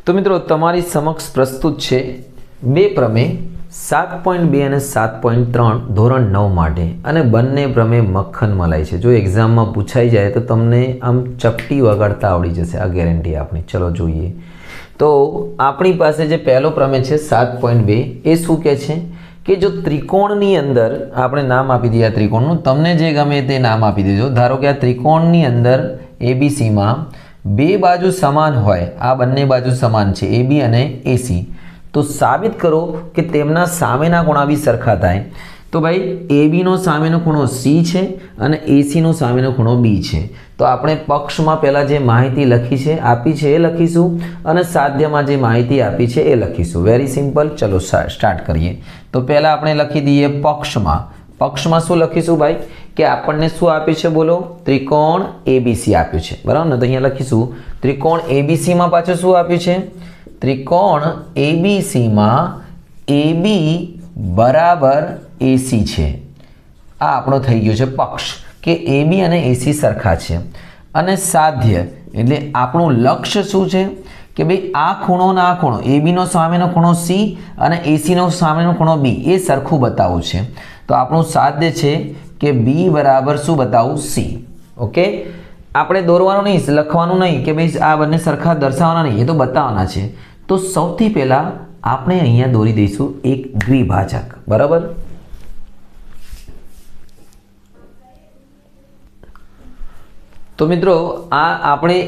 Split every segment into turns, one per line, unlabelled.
તો મિત્રો તમારી સમક્ષ પ્રસ્તુત છે બે પ્રમેય 7.2 અને 7.3 ધોરણ 9 માટે અને બંને પ્રમેય મક્ખન મલાઈ છે। જો એક્ઝામમાં પૂછાઈ જાય તો તમને આમ ચપટી વગાડતા આવડી જશે, આ ગેરંટી આપણી। ચલો જોઈએ। તો આપણી પાસે જે પહેલો પ્રમેય છે 7.2 એ શું કહે છે કે જો ત્રિકોણની અંદર આપણે નામ આપી દઈએ, આ ત્રિકોણનું તમને જે ગમે તે નામ આપી દેજો। ધારો કે આ ત્રિકોણની અંદર એબીસીમાં બે બાજુ સમાન હોય, આ બંને બાજુ સમાન છે AB અને AC, તો સાબિત કરો કે તેમના સામેના ખૂણા બી સરખા થાય। તો ભાઈ AB નો સામેનો ખૂણો C છે અને AC નો સામેનો ખૂણો B છે। તો આપણે પક્ષમાં પહેલા જે માહિતી લખી છે આપી છે એ લખીશું અને સાધ્યમાં જે માહિતી આપી છે એ લખીશું। Very simple. ચલો સ્ટાર્ટ કરીએ। તો પહેલા આપણે લખી દઈએ પક્ષમાં શું લખીશું ભાઈ કે આપણને શું આપ્યું છે બોલો? ત્રિકોણ ABC આપ્યું છે, બરાબર ને? તો અહીંયા લખીશું ત્રિકોણ ABC માં પાછું શું આપ્યું છે? ત્રિકોણ ABC માં AB બરાબર AC છે। આ આપણો થઈ ગયો છે પક્ષ કે AB અને AC સરખા છે। અને સાધ્ય એટલે આપણું લક્ષ્ય શું છે કે ભાઈ આ ખૂણો ને આ ખૂણો, AB નો સામેનો ખૂણો C અને AC નો સામેનો ખૂણો B એ સરખું બતાવવું છે। તો આપણું સાધ્ય છે કે B બરાબર શું બતાવું? C। ઓકે, આપણે દોરવાનું નહીં, લખવાનું નહીં કે ભાઈ આ બંને સરખા દર્શાવવાના નહીં, એ તો બતાવવાના છે। તો સૌથી પહેલા આપણે અહીંયા દોરી દઈશું એક દ્વિભાજક, બરાબર? તો મિત્રો આ આપણે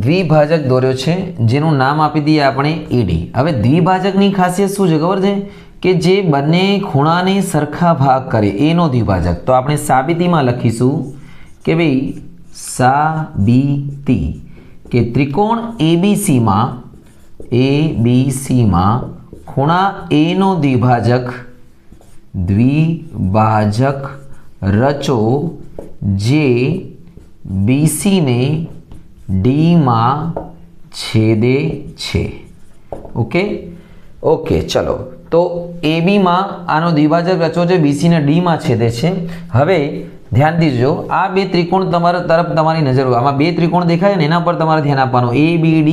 દ્વિભાજક દોર્યો છે જેનું નામ આપી દઈએ આપણે AD। હવે દ્વિભાજકની ખાસિયત શું છે ખબર છે? કે જે બંને ખૂણાને સરખા ભાગ કરે એનો દ્વિભાજક। તો આપણે સાબિતીમાં લખીશું કે ભાઈ સાબિતી કે ત્રિકોણ ABC માં ખૂણા A નો દ્વિભાજક રચો જે BC ને D માં છેદે છે। ઓકે ચલો, તો AB માં આનો દ્વિભાજક રચો છે, BC ને D માં છેદે છે। હવે ધ્યાન દીજો, આ બે ત્રિકોણ તમારા તરફ તમારી નજર, આમાં બે ત્રિકોણ દેખાય ને એના પર તમારે ધ્યાન આપવાનું, ABD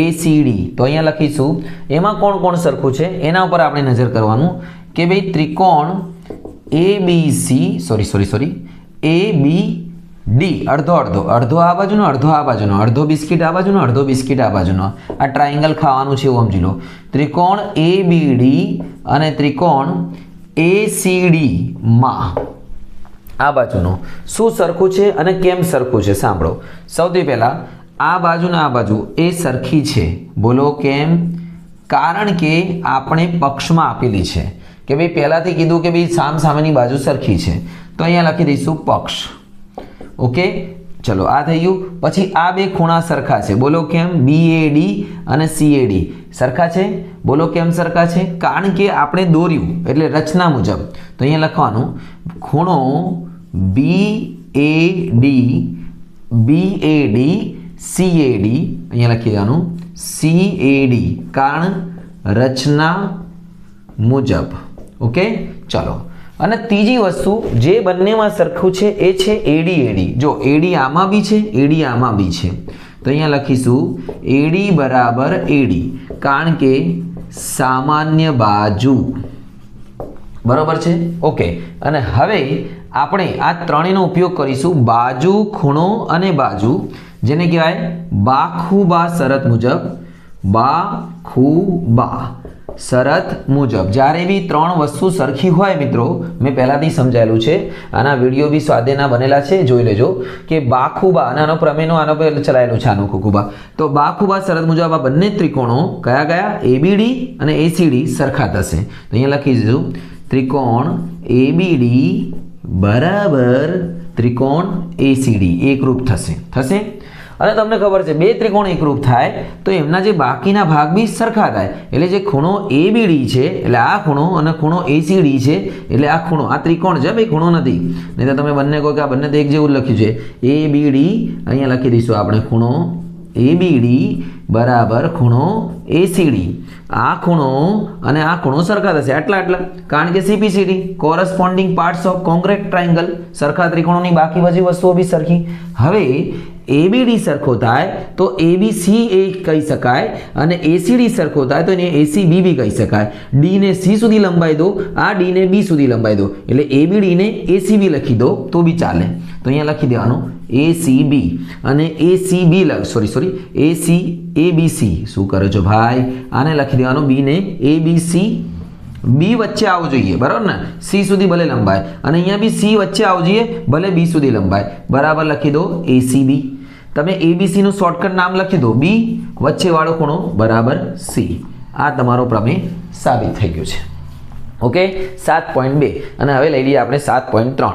ACD। તો અહીંયા લખીશું એમાં કોણ કોણ સરખું છે એના ઉપર આપણે નજર કરવાનું કે ભાઈ ત્રિકોણ ABC ABD અડધો આ બાજુનો, અડધો આ બાજુનો, અડધો બિસ્કિટ આ બાજુનો, અડધો બિસ્કિટ આ બાજુનો, આ ટ્રાયેંગલ ખાવાનું છે એવું સમજી લો। ત્રિકોણ ABD અને ત્રિકોણ ACD માં આ બાજુનો શું સરખું છે અને કેમ સરખું છે સાંભળો। સૌથી પહેલા આ બાજુ ને આ બાજુ એ સરખી છે, બોલો કેમ? કારણ કે આપણે પક્ષમાં આપેલી છે કે ભાઈ પહેલાથી કીધું કે ભાઈ સામસામેની બાજુ સરખી છે, તો અહીંયા લખી દઈશું પક્ષ। ઓકે ચલો, આ થઈ ગયું। પછી આ બે ખૂણા સરખા છે, બોલો કેમ? BAD અને CAD સરખા છે, બોલો કેમ સરખા છે? કારણ કે આપણે દોર્યું એટલે રચના મુજબ। તો અહીંયા લખવાનું ખૂણો BAD CAD, અહીંયા લખી દેવાનું CAD કારણ રચના મુજબ। ઓકે ચલો, અને ત્રીજી વસ્તુ જે બંનેમાં સરખું છે એ છે AD। જો AD આમાં બી છે, AD આમાં બી છે, તો અહીંયા લખીશું AD બરાબર AD કારણ કે સામાન્ય બાજુ, બરોબર છે? ઓકે, અને હવે આપણે આ ત્રણેયનો ઉપયોગ કરીશું બાજુ, ખૂણો અને બાજુ, જેને કહેવાય બાખુબા શરત મુજબ। બાખુબા શરત મુજબ જ્યારે બી ત્રણ વસ્તુ સરખી હોય મિત્રો, મેં પહેલાથી સમજાયેલું છે, આના વિડીયો બી સ્વાધ્યાયના બનેલા છે, જોઈ લેજો કે બાખુબા અને આનો પ્રમેયનો આનો પર ચલાયેલું છે આનું ખુખુબા। તો બાખુબા શરત મુજબ આ બંને ત્રિકોણો કયા ABD અને ACD સરખા થશે। તો અહીંયા લખી દીધું ત્રિકોણ ABD બરાબર ત્રિકોણ ACD એકરૂપ થશે। અને તમને ખબર છે બે ત્રિકોણ એકરૂપ થાય તો એમના જે બાકીના ભાગ બી સરખા થાય, એટલે જે ખૂણો ABD છે એટલે આ ખૂણો અને ખૂણો ACD છે એટલે આ ખૂણો, આ ત્રિકોણ છે ભાઈ, ખૂણો નથી, નહીં તો તમે બંને કહો કે આ બંને તો એક જેવું લખ્યું છે ABD। અહીંયા લખી દઈશું આપણે ખૂણો ABD બરાબર ખૂણો ACD, આ ખૂણો અને આ ખૂણો સરખા થશે આટલા, કારણ કે CPCD corresponding parts of concrete triangle, સરખા ત્રિકોણોની બાકી બધી વસ્તુઓ બી સરખી। હવે ABD સરખો થાય તો ABC એ કહી શકાય અને ACD સરખો થાય તો એને ACB બી કહી શકાય. D ને C સુધી લંબાઈ દો, આ D ને B સુધી લંબાઈ દો એટલે ABD ને ACB લખી દો તો બી ચાલે. તો અહીંયા લખી દેવાનું ACB અને ACB ABC. શું કરો છો ભાઈ? આને લખી દેવાનું B ને ABC. B વચ્ચે આવવું જોઈએ, બરાબર ને? C સુધી ભલે લંબાય અને અહીંયા બી C વચ્ચે આવવું જોઈએ, ભલે B સુધી લંબાય. બરાબર લખી દો ACB. તમે ABC નું શોર્ટકટ નામ લખી દો, B વચ્ચે વાળો ખૂણો બરાબર C. આ તમારો પ્રમેય સાબિત થઈ ગયો છે. ઓકે, 7.2 અને હવે લઈ લઈએ આપણે 7.3.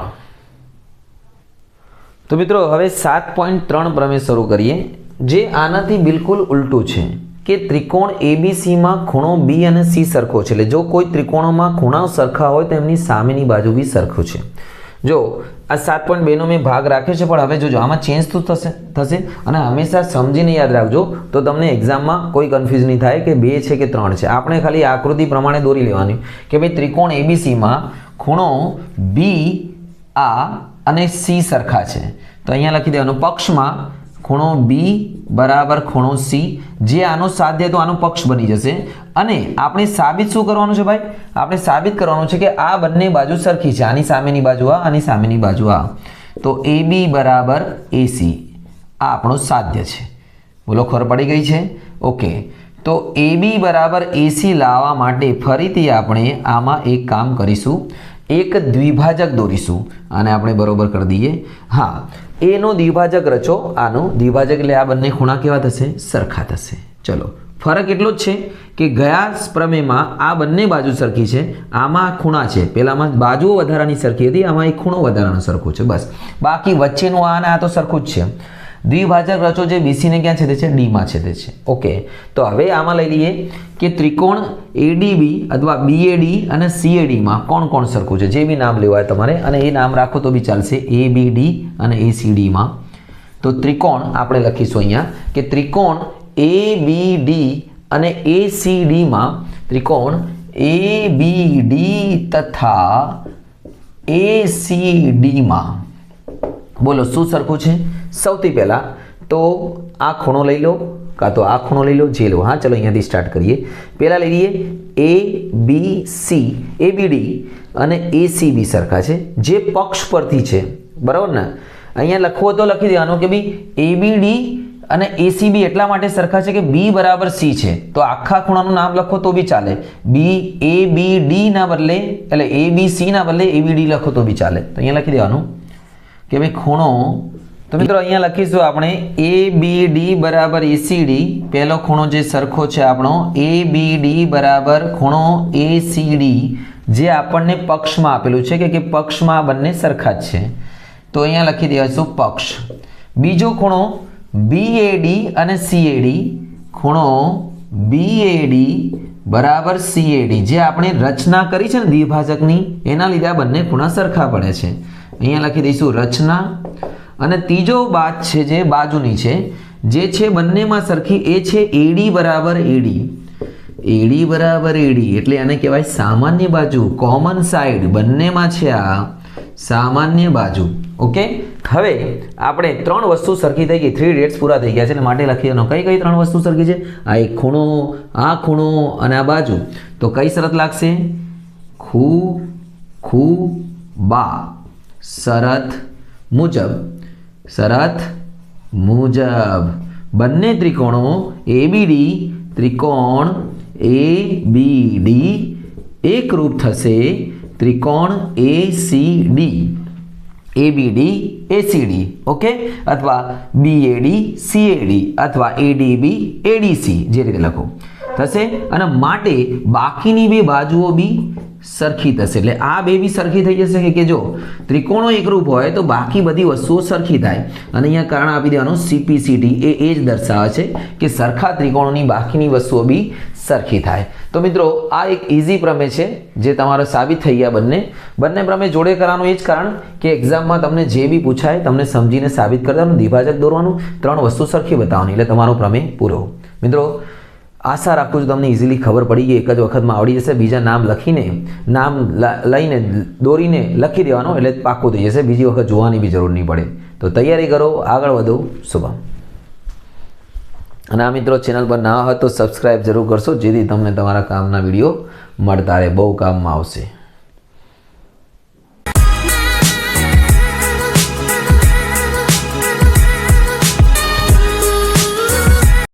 તો મિત્રો હવે 7.3 પ્રમેય શરૂ કરીએ, જે આનાથી બિલકુલ ઉલટું છે કે ત્રિકોણ ABCમાં ખૂણો B અને C સરખો છે. એટલે જો કોઈ ત્રિકોણોમાં ખૂણાઓ સરખા હોય તો એમની સામેની બાજુ બી સરખું છે. જો આ 7.2 નો મેં ભાગ રાખ્યો છે, પણ હવે જોજો આમાં ચેન્જ તો થશે અને હંમેશા સમજીને યાદ રાખજો તો તમને એક્ઝામમાં કોઈ કન્ફ્યુઝ નહીં થાય કે 2 છે કે 3 છે. આપણે ખાલી આકૃતિ પ્રમાણે દોરી લેવાની કે ભાઈ ત્રિકોણ ABCમાં ખૂણો B આ અને C સરખા છે. તો અહીંયા લખી દેવાનું પક્ષમાં ખૂણો B બરાબર ખૂણો C, જે આનો સાધ્ય તો આનો પક્ષ બની જશે. અને આપણે સાબિત શું કરવાનું છે ભાઈ? આપણે સાબિત કરવાનું છે કે આ બંને બાજુ સરખી છે. આની સામેની બાજુ આ, આની સામેની બાજુ આ. તો AB બરાબર AC આ આપણો સાધ્ય છે. બોલો, ખબર પડી ગઈ છે? ઓકે, તો AB બરાબર AC લાવવા માટે ફરીથી આપણે આમાં એક કામ કરીશું, એક દ્વિભાજક દોરીશું. આને આપણે બરોબર કરી દઈએ. હા, એનો દ્વિભાજક રચો, આનું દ્વિભાજક એટલે આ બંને ખૂણા કેવા થશે? સરખા થશે. ચલો, ફરક એટલો જ છે કે ગયા પ્રમેયમાં આ બંને બાજુ સરખી છે, આમાં ખૂણા છે. પહેલામાં બાજુઓ વધારાની સરખી હતી, આમાં એક ખૂણો વધારાનો સરખો છે. બસ, બાકી વચ્ચેનું આ અને આ તો સરખું જ છે. દ્વિભાજક રચો જે BC ને ક્યાં છેદે છે? D માં છેદે છે. ઓકે, તો હવે આમાં લઈ લઈએ કે ત્રિકોણ ADB અથવા BAD અને CAD માં કોણ કોણ સરખું છે, જે બી નામ લેવાય તમારે, અને એ નામ રાખો તો બી ચાલશે. ABD અને ACD માં તો ત્રિકોણ આપણે લખીશું અહીંયા કે ત્રિકોણ ABD અને ACD માં ત્રિકોણ ABD તથા ACD માં બોલો શું સરખું છે? સૌથી પહેલા તો આ ખૂણો લઈ લો કાં તો આ ખૂણો લઈ લો, જે લો. હા, ચલો અહીંયાથી સ્ટાર્ટ કરીએ. પહેલાં લઈ લઈએ ABC, ABD અને ACB સરખા છે, જે પક્ષ પરથી છે, બરાબર ને? અહીંયા લખવો તો લખી દેવાનું કે ભાઈ ABD અને ACB એટલા માટે સરખા છે કે B બરાબર C છે. તો આખા ખૂણાનું નામ લખો તો બી ચાલે. ABD ના બદલે એટલે ABC ના બદલે ABD લખો તો બી ચાલે. તો અહીંયા લખી દેવાનું કે ભાઈ ખૂણો, તો મિત્રો અહીંયા લખીશું આપણે ABD બરાબર ACD. પહેલો ખૂણો જે સરખો છે આપણો ABD બરાબર ખૂણો ACD, જે આપણને પક્ષમાં આપેલું છે કે પક્ષમાં આ બંને સરખા જ છે. તો અહીંયા લખી દેવાશું પક્ષ. બીજો ખૂણો BAD અને CAD, ખૂણો BAD બરાબર CAD, જે આપણે રચના કરી છે ને દ્વિભાજકની, એના લીધે આ બંને ખૂણા સરખા પડે છે. અહીંયા લખી દઈશું રચના. અને ત્રીજો બાદ છે જે બાજુની છે, જે છે બંનેમાં સરખી, એ છે AD બરાબર AD. AD બરાબર AD એટલે આને કહેવાય સામાન્ય બાજુ, કોમન સાઈડ. બંનેમાં છે આ સામાન્ય બાજુ. ઓકે, હવે આપણે 3 વસ્તુ સરખી થઈ ગઈ, 3 ડેટ્સ પૂરા થઈ ગયા છે, એટલે માટે લખી દો કઈ કઈ 3 વસ્તુ સરખી છે? આ એક ખૂણો, આ ખૂણો અને આ બાજુ. તો કઈ શરત લાગશે? બા શરત મુજબ બંને ત્રિકોણો ABD એકરૂપ થશે ત્રિકોણ ACD ABD ACD. ઓકે, અથવા BAD CAD અથવા ADB ADC, જે રીતે લખો થશે. અને માટે બાકીની બે બાજુઓ બી સરખી થશે. એટલે આ બે બી સરખી થઈ જશે કે જો ત્રિકોણો એકરૂપ હોય તો બાકી બધી વસ્તુઓ સરખી થાય. અને અહીંયા કારણ આપી દેવાનું CPCT, એ જ દર્શાવે છે કે સરખા ત્રિકોણોની બાકીની વસ્તુઓ બી સરખી થાય. તો મિત્રો આ એક ઇઝી પ્રમેય છે જે તમારો સાબિત થઈ ગયા. બંને પ્રમેય જોડે કરવાનું એ જ કારણ કે એક્ઝામમાં તમને જે બી પૂછાય તમને સમજીને સાબિત કરવાનું, દ્વિભાજક દોરવાનું, 3 વસ્તુ સરખી બતાવવાની, એટલે તમારો પ્રમેય પૂરો. મિત્રો આશા રાખું છું તમને ઇઝીલી ખબર પડી ગઈ, એક જ વખતમાં આવડી જશે. બીજા નામ લખીને નામ લઈને દોરીને લખી દેવાનો એટલે પાક્કું થઈ જશે, બીજી વખત જોવાની બી જરૂર નહીં પડે. તો તૈયારી કરો, આગળ વધો. શુભમ. અને આ મિત્રો ચેનલ પર ના હોય તો સબસ્ક્રાઈબ જરૂર કરશો, જેથી તમને તમારા કામના વિડીયો મળતા રહે, બહુ કામમાં આવશે.